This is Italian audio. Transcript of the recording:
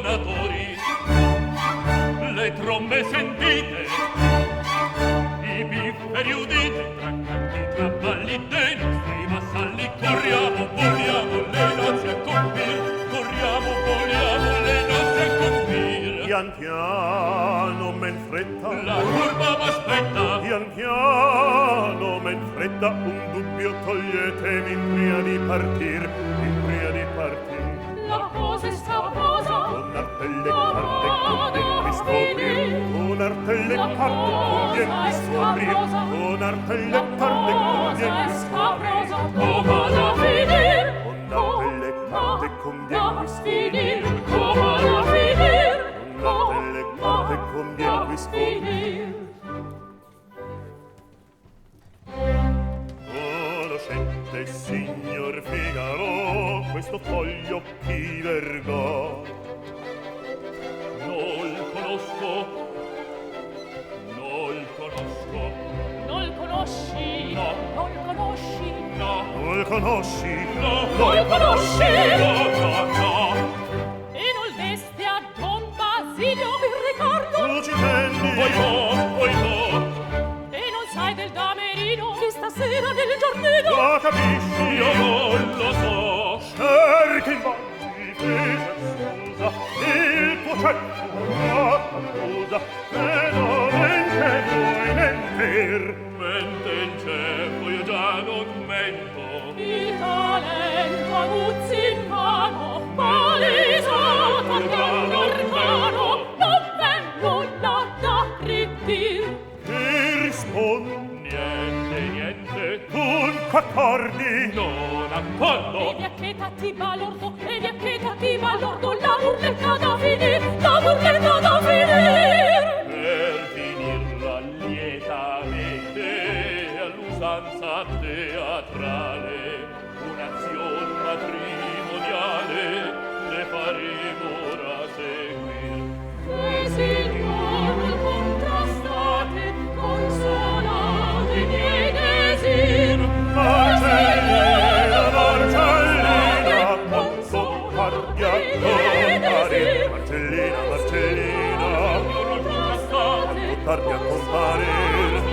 suonatori, le trombe sentite, i pifferi udite, tra canti, tra balli dei nostri vassalli, corriamo, vogliamo le nozze a compir, corriamo, vogliamo le nozze a compir. Pian piano, men fretta, la curva m'aspetta, pian piano, men fretta, un dubbio toglietemi in pria di partir, in pria di partir. La cosa è sabrosa, con arte e carte conviene scoprir, con arte e carte conviene scoprir, con arte e carte conviene scoprir, come da finir, con arte e carte conviene scoprir, come da finir, con arte e carte conviene scoprir. Conoscete, signor Figaro, questo foglio chi vergò? non conosco, non conosco, non conosci, no, non conosci, no, Non conosci? no, non conosci, no, e non vesti a Don Basilio il ricordo, Tu ci tendi? poi no, e non sai del damerino che stasera nel giardino, Lo capisci? io non lo so, Cerchi in vano il peso scusa, il tuo ceppo accusa, e non mente vuoi mentir. mente il ceppo, io già non mento, il talento aguzzi in mano, palesato all'organo, non v'è nulla da ridir. Che rispondi? niente, Dunque accordi? non E accordo, vi achetati balordo, e vi achetati balordo, la burletta da finir, la burletta da finir. per finirla lietamente all'usanza teatrale, un'azione matrimoniale le faremo ora seguir. E signor contrastate, consolate i miei desir. Marcellina, Marcellina, consolate i miei desir. Marcellina, Marcellina, Contrastate, tardi a comparir.